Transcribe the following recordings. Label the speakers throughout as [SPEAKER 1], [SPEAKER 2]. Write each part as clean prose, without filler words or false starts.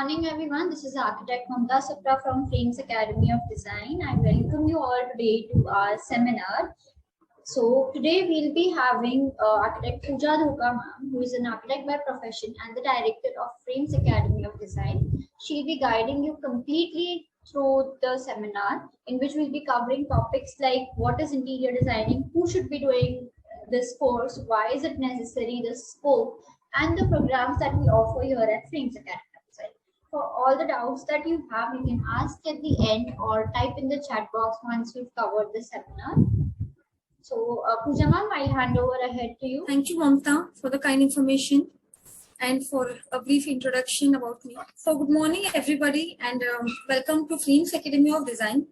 [SPEAKER 1] morning, everyone. This is Architect Mamta Supra from Frames Academy of Design. I welcome you all today to our seminar. So today we'll be having Architect Pooja Dhoka ma'am, who is an architect by profession and the director of Frames Academy of Design. She'll be guiding you completely through the seminar, in which we'll be covering topics like what is interior designing, who should be doing this course, why is it necessary, the scope, and the programs that we offer here at Frames Academy. For all the doubts that you have, you can ask at the end or type in the chat box once we've covered the seminar. So, Pooja ma'am, I'll hand over ahead to you.
[SPEAKER 2] Thank you, Mamta, for the kind information and for a brief introduction about me. So, good morning, everybody, and welcome to Frames Academy of Design.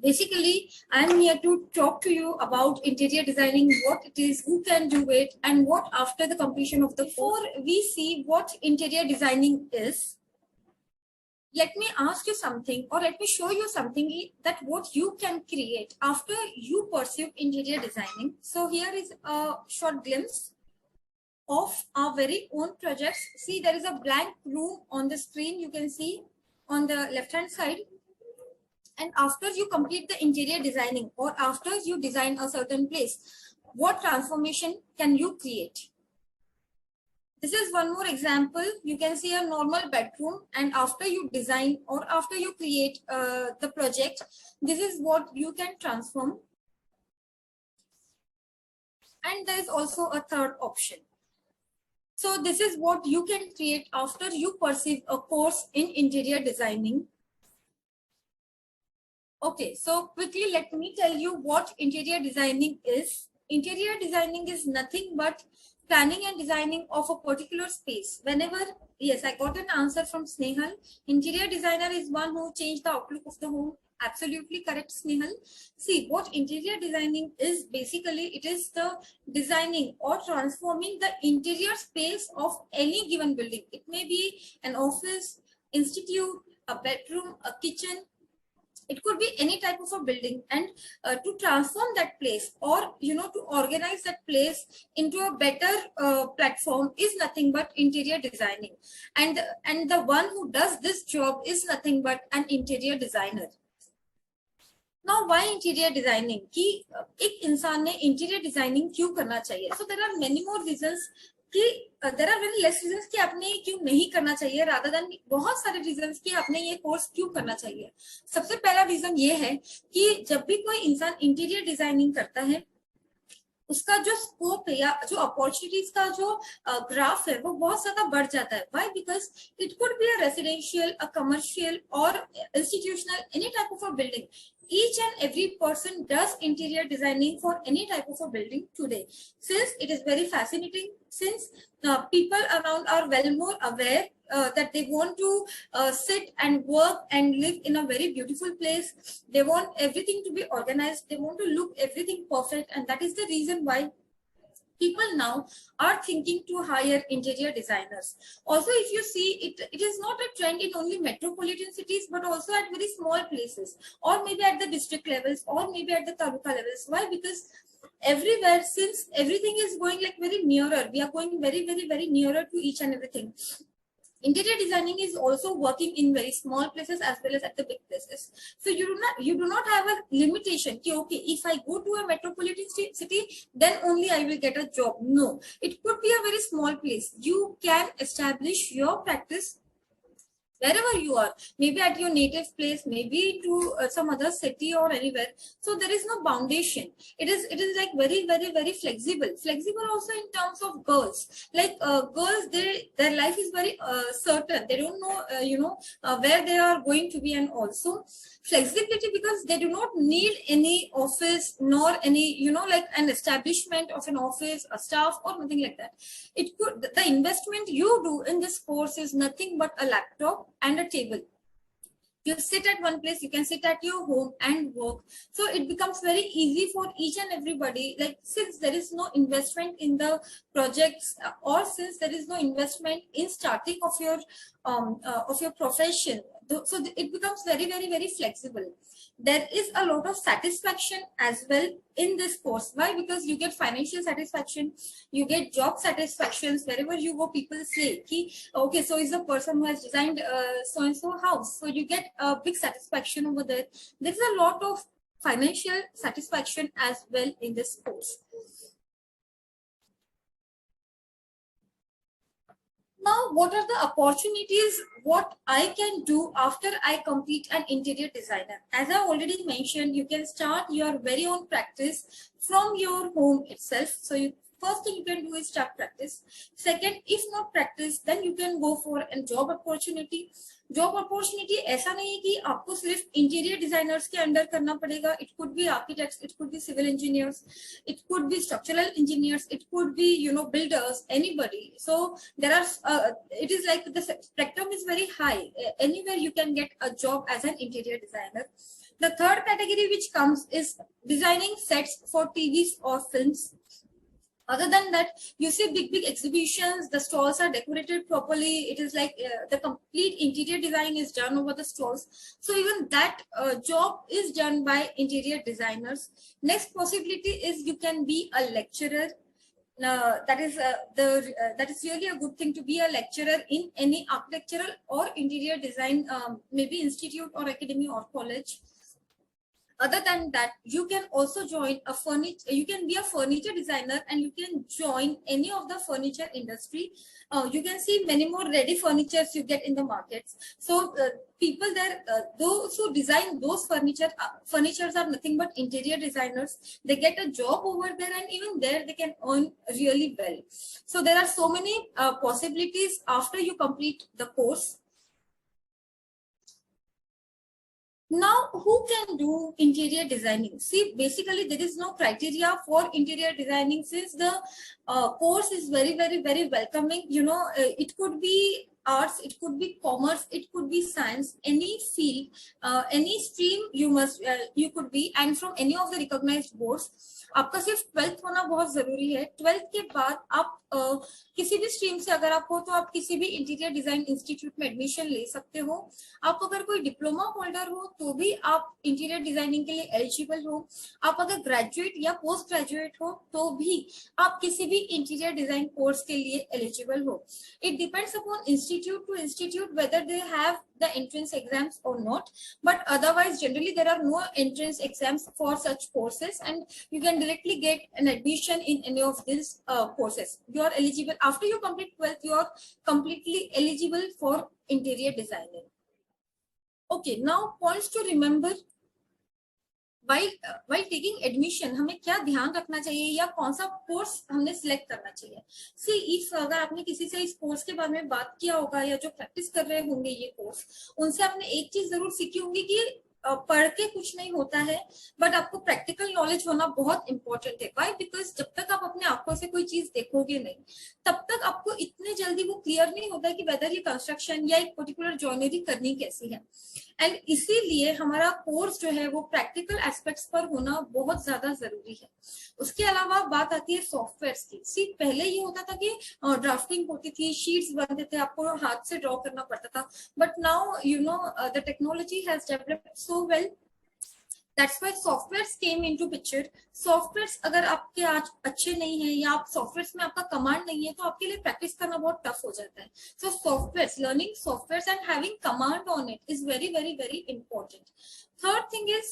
[SPEAKER 2] Basically, I'm here to talk to you about interior designing, what it is, who can do it, and what after the completion of the course. Before we see what interior designing is, let me ask you something, or let me show you something that what you can create after you pursue interior designing. So here is a short glimpse of our very own projects. See, there is a blank room on the screen. You can see on the left hand side. And after you complete the interior designing, or after you design a certain place, what transformation can you create? This is one more example. You can see a normal bedroom, and after you design or after you create the project, this is what you can transform. And there is also a third option. So this is what you can create after you pursue a course in interior designing. Okay, so quickly let me tell you what interior designing is. Interior designing is nothing but planning and designing of a particular space. Whenever, yes, I got an answer from Snehal. Interior designer is one who changed the outlook of the home. Absolutely correct, Snehal. See, what interior designing is basically, it is the designing or transforming the interior space of any given building. It may be an office, institute, a bedroom, a kitchen. It could be any type of a building, and to transform that place, or to organize that place into a better platform is nothing but interior designing, and the one who does this job is nothing but an interior designer. Now, why interior designing? कि एक इंसान ने interior designing क्यों करना चाहिए? So there are many more reasons. There are very less reasons कि आपने क्यों नहीं करना चाहिए, rather than बहुत सारे reasons कि आपने ये कोर्स क्यों करना चाहिए. सबसे पहला रीजन ये है कि जब भी कोई इंसान इंटीरियर डिजाइनिंग करता है, उसका जो स्कोप है या जो अपॉर्चुनिटीज का जो ग्राफ है वो बहुत ज्यादा बढ़ जाता है. Why? Because it could be a residential, a commercial, or institutional, any type of a building. Each and every person does interior designing for any type of a building today, since it is very fascinating, since people around are well more aware that they want to sit and work and live in a very beautiful place. They want everything to be organized. They want to look everything perfect, and that is the reason why people now are thinking to hire interior designers. Also, if you see, it is not a trend in only metropolitan cities, but also at very small places, or maybe at the district levels, or maybe at the taluka levels. Why? Because everywhere, since everything is going like very nearer, we are going very, very, very nearer to each and everything. Interior designing is also working in very small places as well as at the big places. So you do not have a limitation. Okay, if I go to a metropolitan city, then only I will get a job. No, it could be a very small place. You can establish your practice wherever you are, maybe at your native place, maybe to some other city or anywhere. So there is no foundation. It is like very, very, very flexible also in terms of girls. Like girls, their life is very certain. They don't know where they are going to be, and also flexibility because they do not need any office nor any like an establishment of an office, a staff, or nothing like that. It could, the investment you do in this course is nothing but a laptop and a table. You sit at one place, you can sit at your home and work. So it becomes very easy for each and everybody. Like, since there is no investment in the projects, or since there is no investment in starting of your profession, so it becomes very, very, very flexible. There is a lot of satisfaction as well in this course. Why? Because you get financial satisfaction, you get job satisfactions. Wherever you go, people say, ki, okay, so is the person who has designed so and so house. So you get a big satisfaction over there. There's a lot of financial satisfaction as well in this course. Now, what are the opportunities, what I can do after I complete an interior designer? As I already mentioned, you can start your very own practice from your home itself. So first thing you can do is start practice. Second, if not practice, then you can go for a job opportunity. Job opportunity ऐसा नहीं है कि आपको सिर्फ interior designers के under करना पड़ेगा. It could be architects, it could be civil engineers, it could be structural engineers, it could be builders, anybody. So there are it is like the spectrum is very high. Anywhere you can get a job as an interior designer. The third category which comes is designing sets for TVs or films. Other than that, you see big exhibitions, the stalls are decorated properly. It is like the complete interior design is done over the stalls. So even that job is done by interior designers. Next possibility is you can be a lecturer. That is really a good thing to be a lecturer in any architectural or interior design, maybe institute or academy or college. Other than that, you can also join a furniture. You can be a furniture designer and you can join any of the furniture industry. You can see many more ready furnitures you get in the markets. So people there, those who design those furnitures are nothing but interior designers. They get a job over there, and even there they can earn really well. So there are so many possibilities after you complete the course. Now, who can do interior designing? See, basically, there is no criteria for interior designing since the course is very, very, very welcoming. It could be arts, it could be commerce, it could be science, any field, any stream you could be, and from any of the recognized boards. आपका सिर्फ 12th होना बहुत जरूरी है. 12th के बाद आप किसी भी स्ट्रीम से अगर आप हो तो आप किसी भी इंटीरियर डिजाइन इंस्टीट्यूट में एडमिशन ले सकते हो. आप अगर कोई डिप्लोमा होल्डर हो तो भी आप इंटीरियर डिजाइनिंग के लिए एलिजिबल हो. आप अगर ग्रेजुएट या पोस्ट ग्रेजुएट हो तो भी आप किसी भी इंटीरियर डिजाइन कोर्स के लिए एलिजिबल हो. It depends upon institute to institute whether they have the entrance exams or not, but otherwise generally there are no entrance exams for such courses and you can directly get an admission in any of these courses. You are eligible after you complete 12th. You are completely eligible for interior designing. Okay, now points to remember while taking admission हमें क्या ध्यान रखना चाहिए या कौन सा course हमने select करना चाहिए. सी इफ अगर आपने किसी से इस कोर्स के बारे में बात किया होगा या जो प्रैक्टिस कर रहे होंगे ये कोर्स, उनसे आपने एक चीज जरूर सीखी होंगी कि पढ़ के कुछ नहीं होता है, बट आपको प्रैक्टिकल नॉलेज होना बहुत इंपॉर्टेंट है. वाई? बिकॉज जब तक आप अपने आंखों से कोई चीज देखोगे नहीं तब तक आपको इतने जल्दी वो क्लियर नहीं होता कि वेदर ये कंस्ट्रक्शन या एक पर्टिकुलर जॉइनरी करनी कैसी है. एंड इसीलिए हमारा कोर्स जो है वो प्रैक्टिकल एस्पेक्ट्स पर होना बहुत ज्यादा जरूरी है. उसके अलावा बात आती है सॉफ्टवेयर की. सी पहले ये होता था कि ड्राफ्टिंग होती थी, शीट्स बनते थे, आपको हाथ से ड्रॉ करना पड़ता था, but now the technology has developed so well. That's why softwares came into picture. Softwares अगर आपके आज अच्छे नहीं है या आप सॉफ्टवेयर में आपका कमांड नहीं है तो आपके लिए प्रैक्टिस करना बहुत टफ हो जाता है. So softwares, learning softwares and having command on it is very, very, very important. Third thing is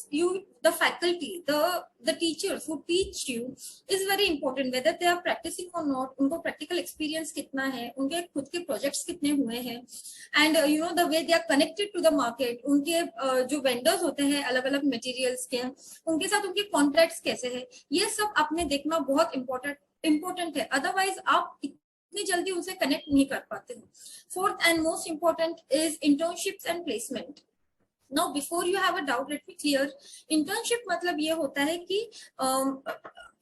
[SPEAKER 2] the faculty, the teachers who teach you is very important. Whether they are practicing or not, उनको practical experience कितना है, उनके खुद के projects कितने हुए हैं, and the way they are connected to the market, उनके जो vendors होते हैं अलग अलग materials के, उनके साथ उनके contacts कैसे हैं, ये सब आपने देखना बहुत important है. Otherwise आप इतनी जल्दी उनसे connect नहीं कर पाते हो. Fourth and most important is internships and placement. Now, before you have a doubt, let me clear. Internship मतलब ये होता है कि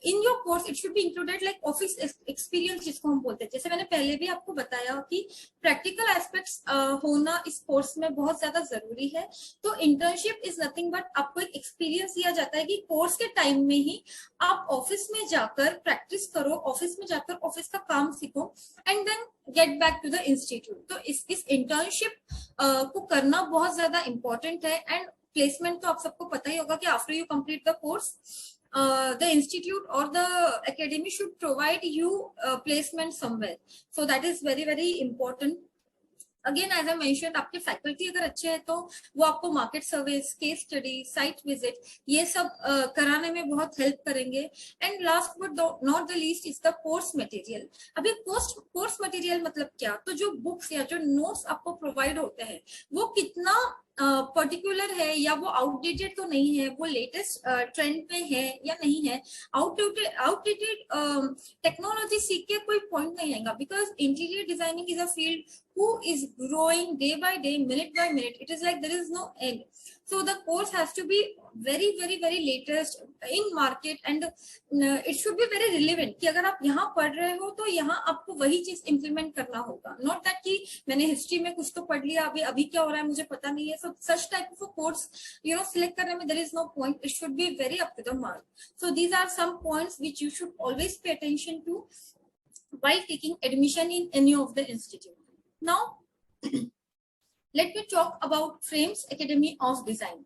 [SPEAKER 2] in your course it should be included like office experience, जिसको हम बोलते हैं। जैसे मैंने पहले भी आपको बताया कि प्रैक्टिकल एस्पेक्ट्स होना इस कोर्स में बहुत ज्यादा जरूरी है। तो इंटर्नशिप इज नथिंग बट आपको एक एक्सपीरियंस दिया जाता है कि कोर्स के टाइम में ही आप ऑफिस में जाकर प्रैक्टिस करो, ऑफिस में जाकर ऑफिस का काम सीखो and then get back to the institute. तो इस इंटर्नशिप को करना बहुत ज्यादा इंपॉर्टेंट है। एंड प्लेसमेंट तो आप सबको पता ही होगा कि after you complete the course the institute or the academy should provide you placement somewhere. So that is very very important. Again as I mention, आपके फैकल्टी अगर अच्छे हैं तो वो आपको market service, case study, site visit ये सब कराने में बहुत हेल्प करेंगे। And last but not the least is the course material. अभी कोर्स मटेरियल मतलब क्या, तो जो बुक्स या जो नोट्स आपको प्रोवाइड होते हैं वो कितना पर्टिकुलर है या वो आउटडेटेड तो नहीं है, वो लेटेस्ट ट्रेंड में है या नहीं है। आउटडेटेड टेक्नोलॉजी सीख के कोई पॉइंट नहीं आएगा, because interior designing is a field who is growing day by day, minute by minute. It is like there is no end. So the course has to be very very very latest in market and it should be very relevant कि अगर आप यहाँ पढ़ रहे हो तो यहाँ आपको वही चीज इम्प्लीमेंट करना होगा। नॉट दैट कि मैंने हिस्ट्री में कुछ तो पढ़ लिया, अभी क्या हो रहा है मुझे पता नहीं है। So such type of course select करने में there is no point. It should be very up to the mark. So these are some points which you should always pay attention to while taking admission in any of the institute. Now, let me talk about Frames Academy of Design.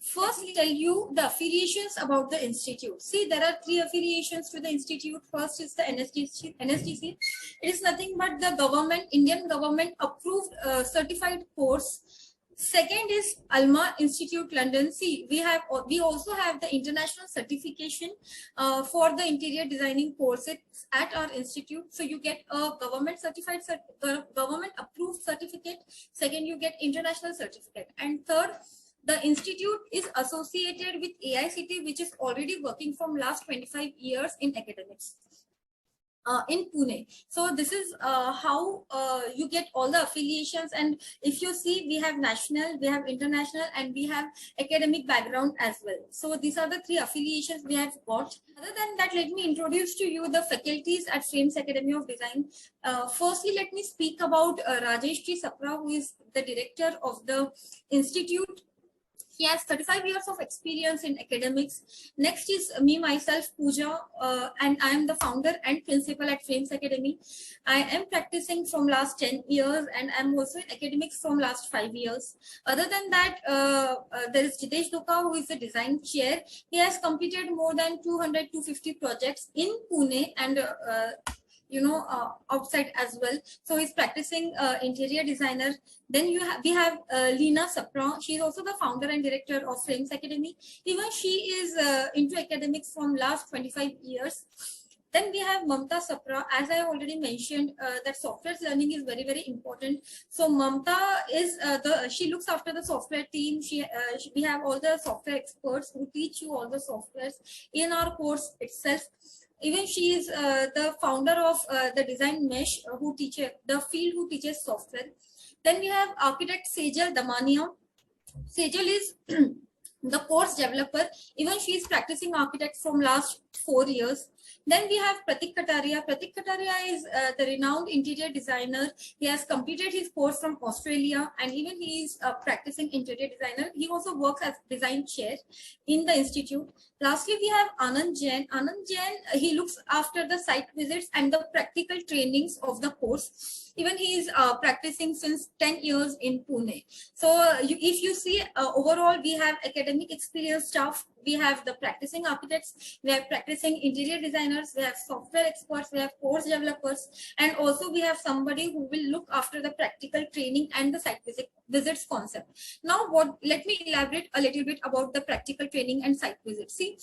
[SPEAKER 2] First, tell you the affiliations about the institute. See, there are 3 affiliations to the institute. First is the NSDC. It is nothing but the government, Indian government approved certified course. Second is Alma Institute London. See, we also have the international certification for the interior designing courses at our institute. So you get a government certified, government approved certificate. Second, you get international certificate. And third, the institute is associated with AICT, which is already working from last 25 years in academics. In Pune. So this is how you get all the affiliations. And if you see, we have national, we have international, and we have academic background as well. So these are the 3 affiliations we have got. Other than that, let me introduce to you the faculties at Frames Academy of Design. Firstly, let me speak about Rajesh G. Sapra, who is the director of the institute. He has 35 years of experience in academics. Next is me, myself, Pooja, and I am the founder and principal at Frames Academy. I am practicing from last 10 years and I am also in academics from last 5 years. Other than that, there is Jitesh Duka, who is the design chair. He has completed more than 200-250 projects in Pune and outside as well. So he's practicing interior designer. Then we have Leena Sapra. She is also the founder and director of Frames Academy. Even she is into academics from last 25 years. Then we have Mamta Sapra. As I already mentioned, that software learning is very very important. So Mamta is she looks after the software team. We have all the software experts who teach you all the softwares in our course itself. Even she is the founder of the Design Mesh, who teaches software. Then we have architect Sejal Damania. Sejal is the course developer. Even she is practicing architect from last 4 years. Then we have Pratik Kataria. Pratik Kataria is the renowned interior designer. He has completed his course from Australia and even he is practicing interior designer. He also works as design chair in the institute. Lastly, we have Anand Jain. Anand Jain, he looks after the site visits and the practical trainings of the course. Even he is practicing since 10 years in Pune. So if you see overall, we have academic experienced staff, we have the practicing architects, we have practicing interior designers, we have software experts, we have course developers, and also we have somebody who will look after the practical training and the site visits concept. Now, let me elaborate a little bit about the practical training and site visits. See,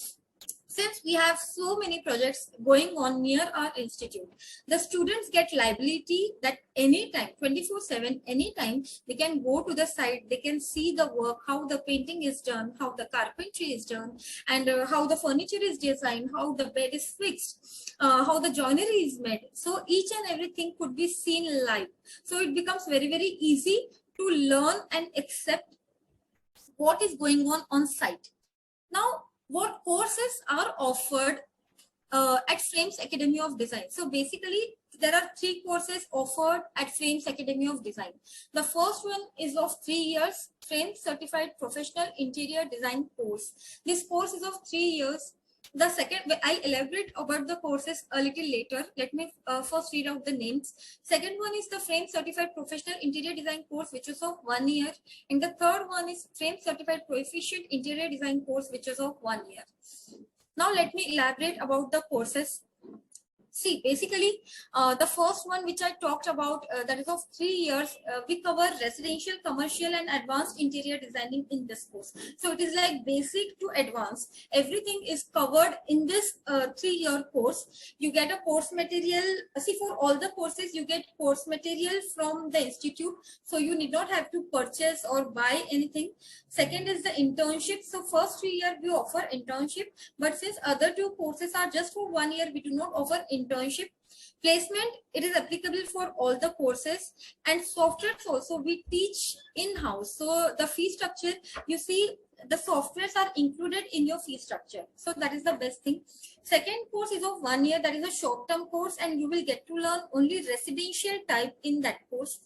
[SPEAKER 2] since we have so many projects going on near our institute, the students get liability that anytime, 24/7, anytime they can go to the site, they can see the work, how the painting is done, how the carpentry is done, and how the furniture is designed, how the bed is fixed, how the joinery is made. So each and everything could be seen live. So it becomes very, very easy to learn and accept what is going on site. Now, what courses are offered at Frames Academy of Design. So basically, there are 3 courses offered at Frames Academy of Design. The first one is of 3 years, Frames Certified Professional Interior Design course. This course is of 3 years. The second, I'll elaborate about the courses a little later. Let me first read out the names. Second one is the Frame Certified Professional Interior Design course, which is of 1 year. And the third one is Frame Certified Proficient Interior Design course, which is of 1 year. Now let me elaborate about the courses. See, basically, the first one which I talked about, that is of 3 years, we cover residential, commercial, and advanced interior designing in this course. So it is like basic to advanced. Everything is covered in this 3-year course. You get a course material. See, for all the courses, you get course material from the institute. So you need not have to purchase or buy anything. Second is the internship. So first 3 years we offer internship, but since other 2 courses are just for 1 year, we do not offer internship. Placement, it is applicable for all the courses, and softwares also we teach in-house. So the fee structure, you see, the softwares are included in your fee structure. So that is the best thing. Second course is of 1 year, that is a short-term course, and you will get to learn only residential type in that course.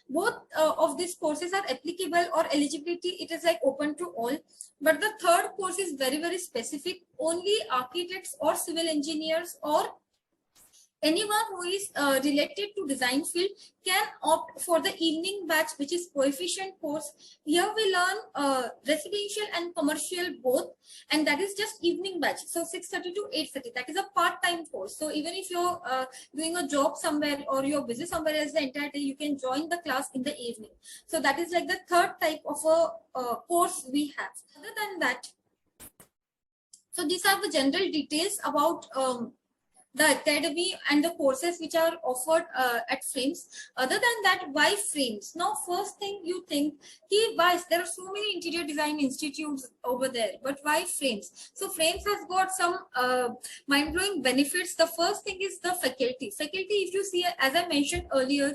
[SPEAKER 2] Both of these courses are applicable, or eligibility, it is like open to all. But the third course is very, very specific. Only architects or civil engineers or anyone who is related to design field can opt for the evening batch, which is Proficient course. Here we learn residential and commercial both, and that is just evening batch. So 6:30 to 8:30, that is a part-time course. So even if you're doing a job somewhere or you're busy somewhere else the entire day, you can join the class in the evening. So that is like the third type of a course we have. Other than that, so these are the general details about the academy and the courses which are offered at Frames. Other than that, why Frames? Now, first thing you think, why there are so many interior design institutes over there, but why Frames? So Frames has got some mind-blowing benefits. The first thing is the faculty. Faculty, if you see, as I mentioned earlier,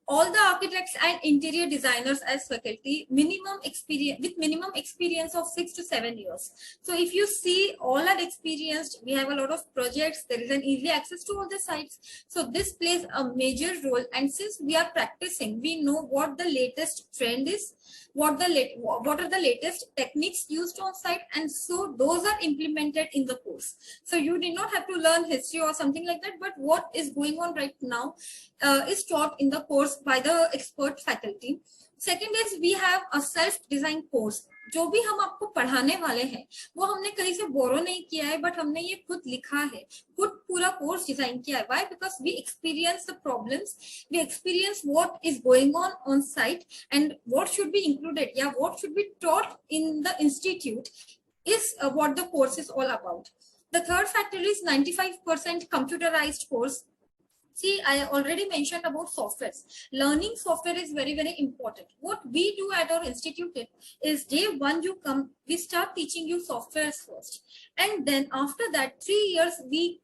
[SPEAKER 2] all the architects and interior designers as faculty, minimum experience of 6 to 7 years. So if you see, all are experienced. We have a lot of projects. There is an easy access to all the sites. So this plays a major role. And since we are practicing, we know what the latest trend is, what are the latest techniques used on site, and so those are implemented in the course. So you did not have to learn history or something like that, but what is going on right now is taught in the course by the expert faculty. Second is we have a self-design course. जो भी हम आपको पढ़ाने वाले हैं वो हमने कहीं से बोरो नहीं किया है, बट हमने ये खुद लिखा है, खुद पूरा कोर्स डिजाइन किया है. Why? Because we experience the problems, we experience what is going on site, and what should be included, what should be taught in the institute is what the course is all about. The third factor is 95% computerized course. See, I already mentioned about softwares. Learning software is very, very important. What we do at our institute is day one you come, we start teaching you softwares first. And then after that, 3 years, we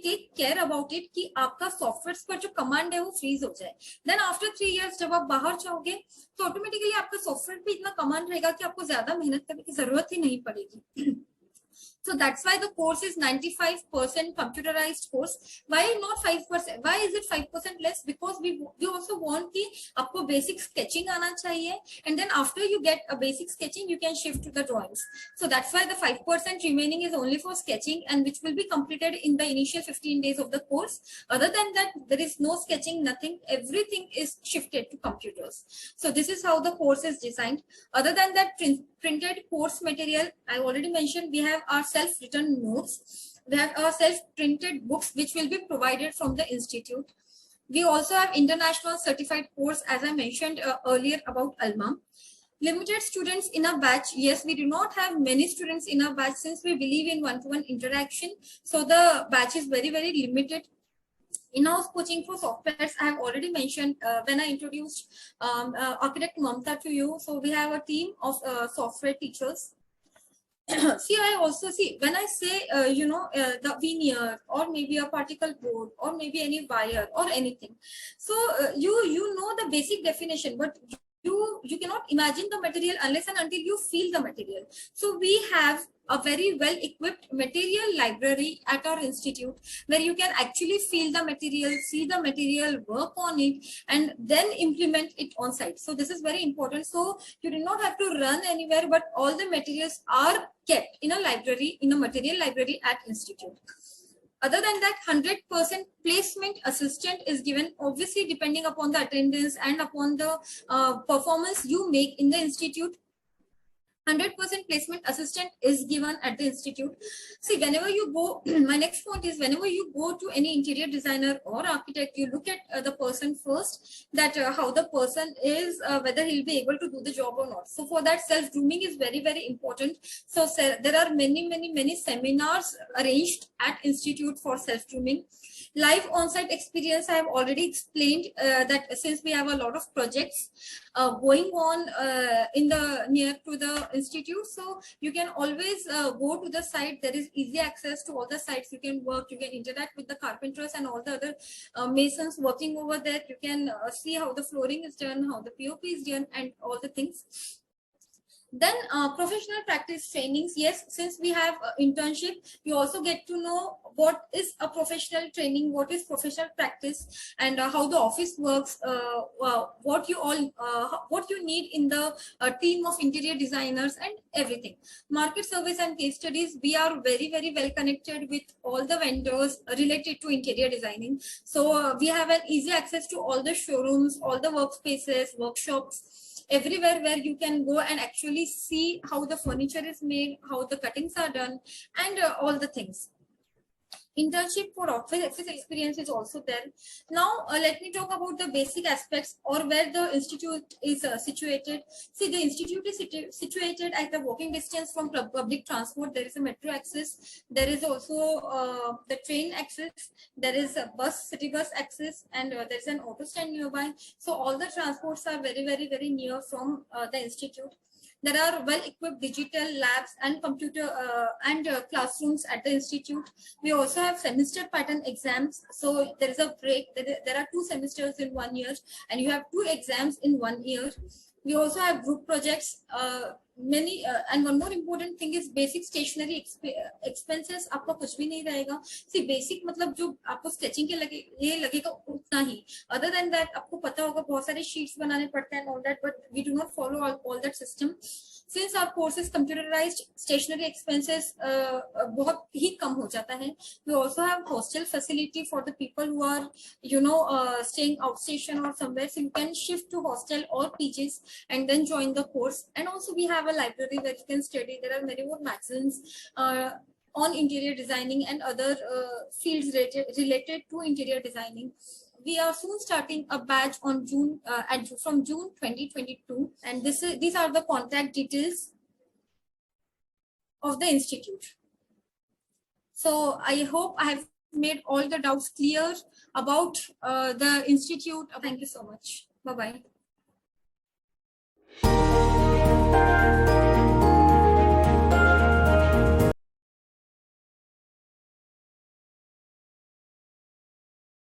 [SPEAKER 2] take care about it कि आपका software पर जो command है वो freeze हो जाए. Then after 3 years जब आप बाहर जाओगे तो ऑटोमेटिकली आपका सॉफ्टवेयर पे इतना कमांड रहेगा कि आपको ज्यादा मेहनत करने की जरूरत ही नहीं पड़ेगी. So that's why the course is 95% computerized course. Why not 5%? Why is it 5% less? Because we also want कि आपको basic sketching आना चाहिए, and then after you get a basic sketching, you can shift to the drawings. So that's why the 5% remaining is only for sketching, and which will be completed in the initial 15 days of the course. Other than that, there is no sketching, nothing. Everything is shifted to computers. So this is how the course is designed. Other than that, printed course material, I already mentioned, we have our self-written notes. We have our self-printed books, which will be provided from the institute. We also have international certified course, as I mentioned earlier about ALMA. Limited students in a batch. Yes, we do not have many students in a batch since we believe in one-to-one interaction. So the batch is very, very limited. In-house coaching for softwares, I have already mentioned when I introduced Architect Mamta to you. So we have a team of software teachers. See, I also see when I say, the veneer or maybe a particle board or maybe any wire or anything. So you know the basic definition, but you cannot imagine the material unless and until you feel the material. So we have a very well equipped material library at our institute where you can actually feel the material, see the material, work on it, and then implement it on site. So this is very important. So you do not have to run anywhere, but all the materials are kept in a library, in a material library at institute. Other than that, 100% placement assistant is given, obviously depending upon the attendance and upon the performance you make in the institute. 100% placement assistant is given at the institute. See, whenever you go, my next point is, whenever you go to any interior designer or architect, you look at the person first, that how the person is, whether he'll be able to do the job or not. So for that, self-grooming is very, very important. So there are many seminars arranged at institute for self-grooming. Live on-site experience, I have already explained that since we have a lot of projects going on in the near to the institute, so you can always go to the site. There is easy access to all the sites. You can work, you can interact with the carpenters and all the other masons working over there. You can see how the flooring is done, how the POP is done, and all the things. Then professional practice trainings. Yes, since we have internship, you also get to know what is a professional training, what is professional practice, and how the office works, what you need in the team of interior designers and everything. Market surveys and case studies. We are very well connected with all the vendors related to interior designing. So we have an easy access to all the showrooms, all the workspaces, workshops, everywhere where you can go and actually see how the furniture is made, how the cuttings are done, and all the things. Internship for office experience is also there. Now let me talk about the basic aspects, or where the institute is situated. See, the institute is situated at a walking distance from public transport. There is a metro access, there is also the train access, there is a city bus access, and there is an auto stand nearby. So all the transports are very near from the institute. There are well-equipped digital labs and computer and classrooms at the institute. We also have semester pattern exams. So there is a break. There are 2 semesters in 1 year, and you have 2 exams in 1 year. We also have group projects. And one more important thing is basic stationery expenses. आपका कुछ भी नहीं रहेगा. See, basic मतलब जो आपको sketching के ये लगेगा उतना ही. Other than that, आपको पता होगा बहुत सारे sheets बनाने पड़ते हैं and all that, but we do not follow all that system. Since our course is computerized, stationery expenses बहुत ही कम हो जाता है. We also have hostel facility for the people who are staying outstation or somewhere, so you can shift to hostel or PGs and then join the course. And also we have a library where you can study. There are many more magazines on interior designing and other fields related to interior designing. We are soon starting a batch on from June 2022, and these are the contact details of the institute. So I hope I have made all the doubts clear about the institute. Thank you so much. Bye-bye.